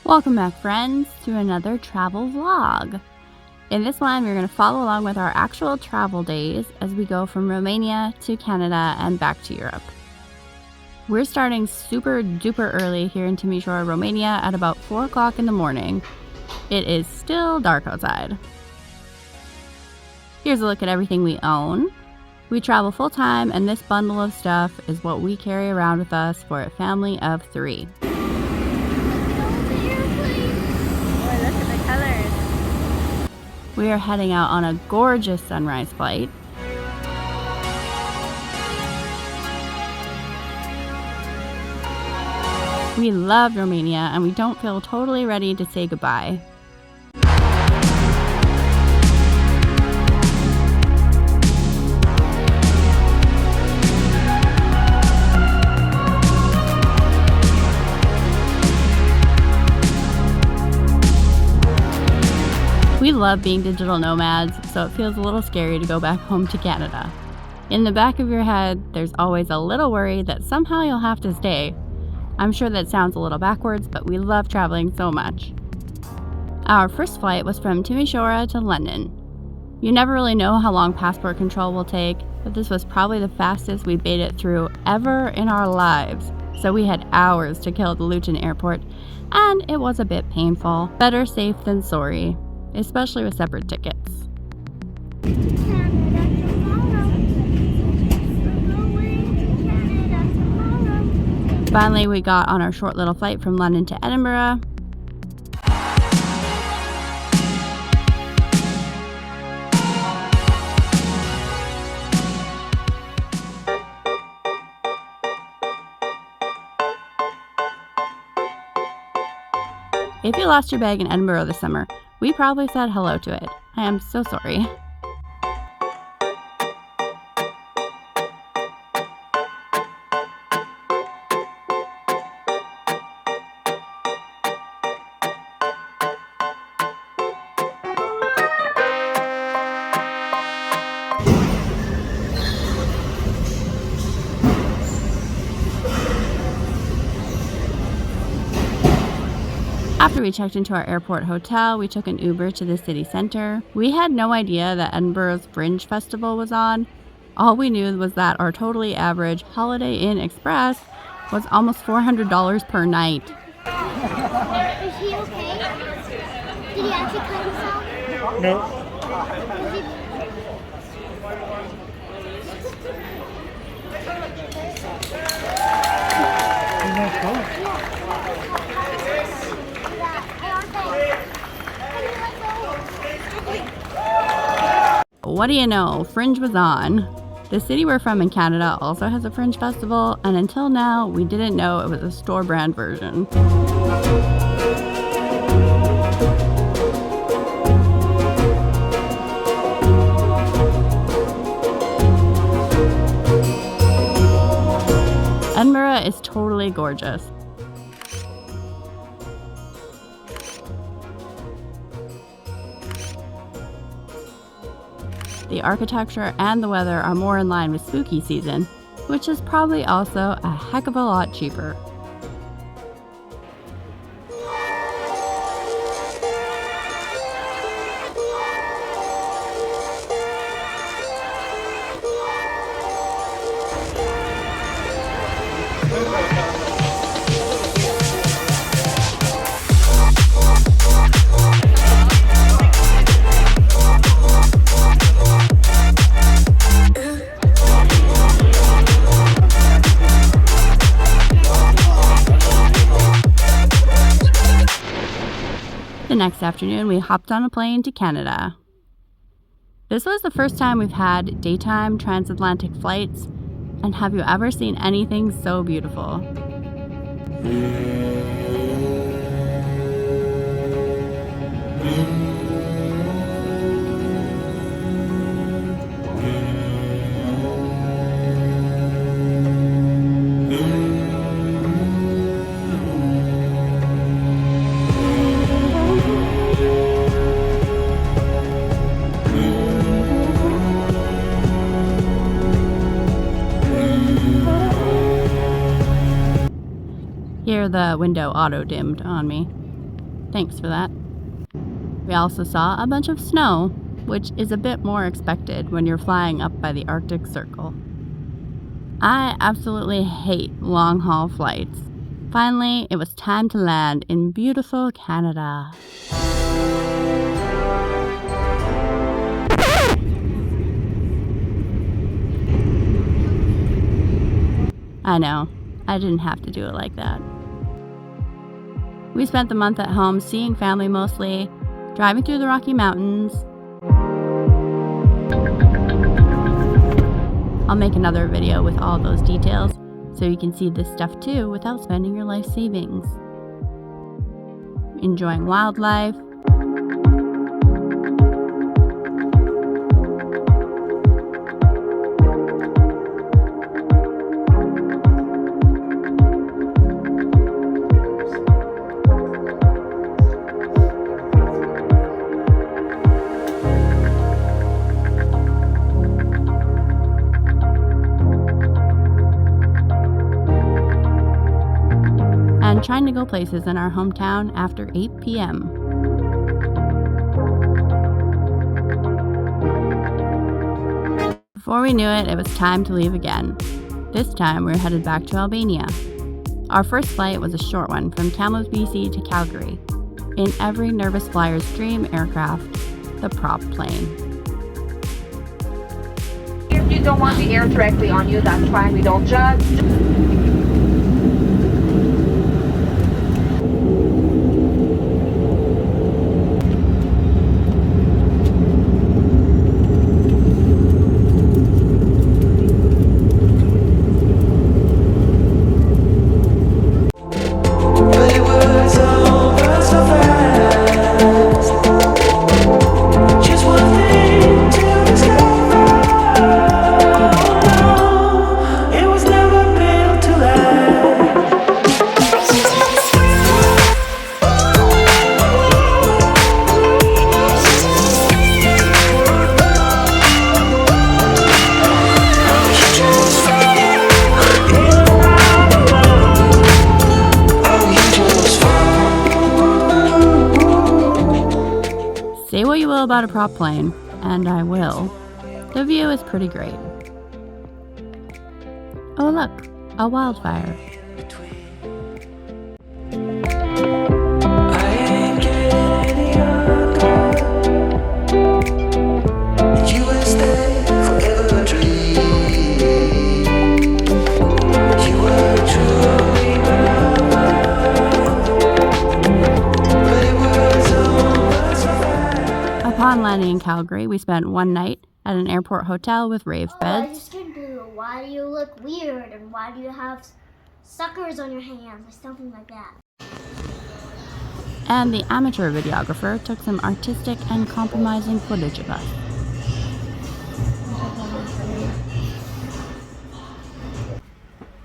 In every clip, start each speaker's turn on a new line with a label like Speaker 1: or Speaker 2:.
Speaker 1: Welcome back, friends, to another travel vlog. In this one, we're going to follow along with our actual travel days as we go from Romania to Canada and back to Europe. We're starting super duper early here in Timișoara, Romania at about 4 o'clock in the morning. It is still dark outside. Here's a look at everything we own. We travel full-time, and this bundle of stuff is what we carry around with us for a family of 3. We are heading out on a gorgeous sunrise flight. We love Romania and we don't feel totally ready to say goodbye. We love being digital nomads, so it feels a little scary to go back home to Canada. In the back of your head, there's always a little worry that somehow you'll have to stay. I'm sure that sounds a little backwards, but we love traveling so much. Our first flight was from Timișoara to London. You never really know how long passport control will take, but this was probably the fastest we made it through ever in our lives, so we had hours to kill at the Luton airport, and it was a bit painful. Better safe than sorry. Especially with separate tickets. Finally, we got on our short little flight from London to Edinburgh. If you lost your bag in Edinburgh this summer, we probably said hello to it. I am so sorry. After we checked into our airport hotel, we took an Uber to the city center. We had no idea that Edinburgh's Fringe Festival was on. All we knew was that our totally average Holiday Inn Express was almost $400 per night.
Speaker 2: Is he okay? Did he actually cut himself?
Speaker 3: No.
Speaker 1: What do you know? Fringe was on. The city we're from in Canada also has a Fringe Festival, and until now, we didn't know it was a store brand version. Edinburgh is totally gorgeous. The architecture and the weather are more in line with spooky season, which is probably also a heck of a lot cheaper. The next afternoon, we hopped on a plane to Canada. This was the first time we've had daytime transatlantic flights, and have you ever seen anything so beautiful? Here the window auto-dimmed on me. Thanks for that. We also saw a bunch of snow, which is a bit more expected when you're flying up by the Arctic Circle. I absolutely hate long-haul flights. Finally, it was time to land in beautiful Canada. I know, I didn't have to do it like that. We spent the month at home seeing family mostly, driving through the Rocky Mountains. I'll make another video with all those details so you can see this stuff too without spending your life savings. Enjoying wildlife, and trying to go places in our hometown after 8 p.m. Before we knew it, it was time to leave again. This time we were headed back to Albania. Our first flight was a short one from Kamloops, BC to Calgary, in every nervous flyer's dream aircraft, the prop plane.
Speaker 3: If you don't want the air directly on you, that's fine, we don't judge.
Speaker 1: Say what you will about a prop plane, and I will. The view is pretty great. Oh look, a wildfire. Upon landing in Calgary, we spent one night at an airport hotel with rave
Speaker 2: Oh, I
Speaker 1: beds.
Speaker 2: just turned blue. Why do you look weird? And why do you have suckers on your hands or something like that?
Speaker 1: And the amateur videographer took some artistic and compromising footage of us.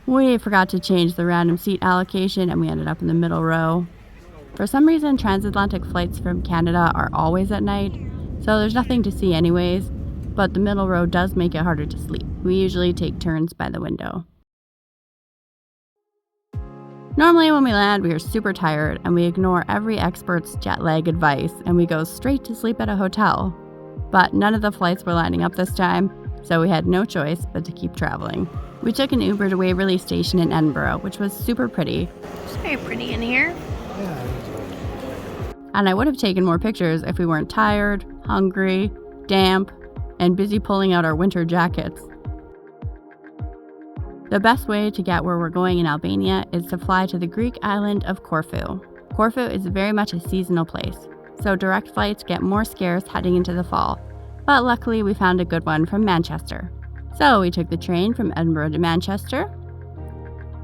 Speaker 1: We forgot to change the random seat allocation and we ended up in the middle row. For some reason, transatlantic flights from Canada are always at night, so there's nothing to see anyways, but the middle row does make it harder to sleep. We usually take turns by the window. Normally when we land, we are super tired and we ignore every expert's jet lag advice and we go straight to sleep at a hotel. But none of the flights were lining up this time, so we had no choice but to keep traveling. We took an Uber to Waverley Station in Edinburgh, which was super pretty.
Speaker 4: It's very pretty in here.
Speaker 1: And I would have taken more pictures if we weren't tired, hungry, damp, and busy pulling out our winter jackets. The best way to get where we're going in Albania is to fly to the Greek island of Corfu. Corfu is very much a seasonal place, so direct flights get more scarce heading into the fall, but luckily we found a good one from Manchester. So we took the train from Edinburgh to Manchester.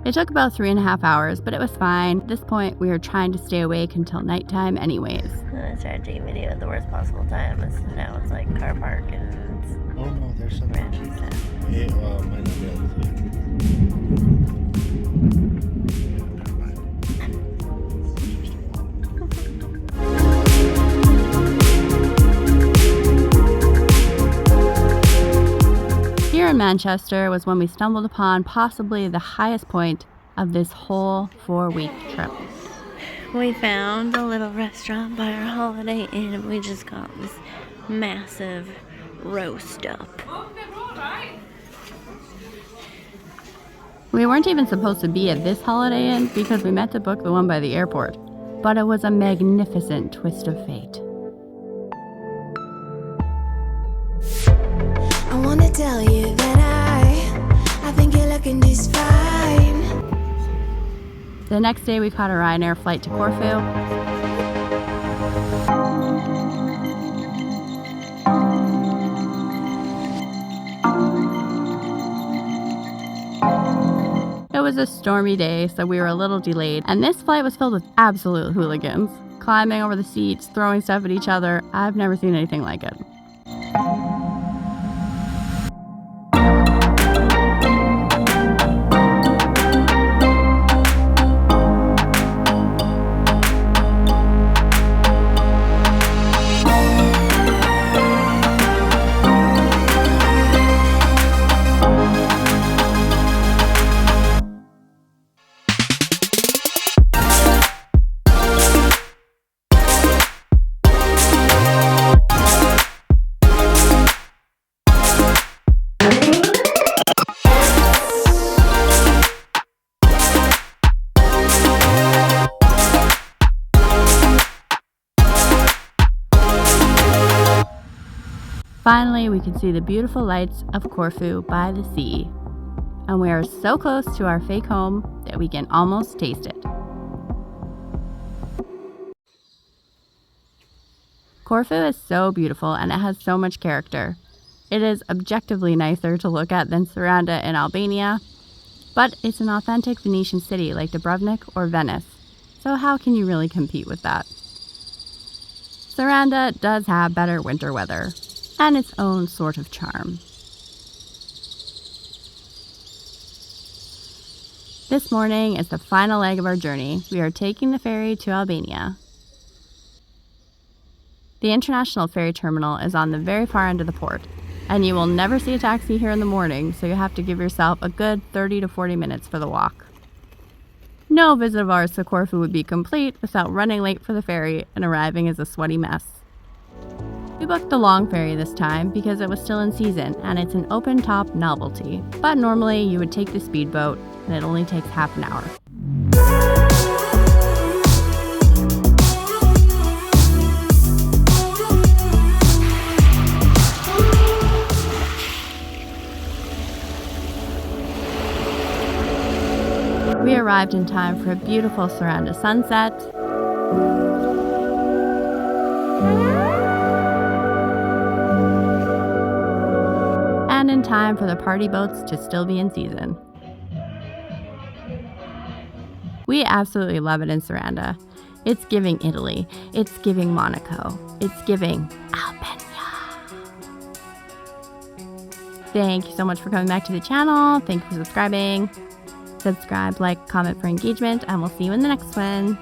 Speaker 1: It took about 3.5 hours, but it was fine. At this point, we were trying to stay awake until nighttime anyways.
Speaker 4: I started taking video at the worst possible time. Now it's like car park and
Speaker 5: Oh no, there's some.
Speaker 4: random stuff.
Speaker 5: Yeah, might not be able to see it. Never mind.
Speaker 1: Here in Manchester was when we stumbled upon possibly the highest point of this whole 4-week trip.
Speaker 4: We found a little restaurant by our Holiday Inn and we just got this massive roast up.
Speaker 1: We weren't even supposed to be at this Holiday Inn because we meant to book the one by the airport, but it was a magnificent twist of fate.
Speaker 6: I wanna tell you that I think you're looking just fine.
Speaker 1: The next day we caught a Ryanair flight to Corfu. It was a stormy day, so we were a little delayed, and this flight was filled with absolute hooligans, climbing over the seats, throwing stuff at each other. I've never seen anything like it. Finally, we could see the beautiful lights of Corfu by the sea, and we are so close to our fake home that we can almost taste it. Corfu is so beautiful and it has so much character. It is objectively nicer to look at than Saranda in Albania, but it's an authentic Venetian city like Dubrovnik or Venice, so how can you really compete with that? Saranda does have better winter weather and its own sort of charm. This morning is the final leg of our journey. We are taking the ferry to Albania. The international ferry terminal is on the very far end of the port, and you will never see a taxi here in the morning, so you have to give yourself a good 30 to 40 minutes for the walk. No visit of ours to Corfu would be complete without running late for the ferry and arriving as a sweaty mess. We booked the long ferry this time because it was still in season and it's an open-top novelty, but normally you would take the speedboat and it only takes half an hour. We arrived in time for a beautiful Saranda sunset. And in time for the party boats to still be in season. We absolutely love it in Saranda. It's giving Italy. It's giving Monaco. It's giving Albania. Thank you so much for coming back to the channel. Thank you for subscribing. Subscribe, like, comment for engagement, and we'll see you in the next one.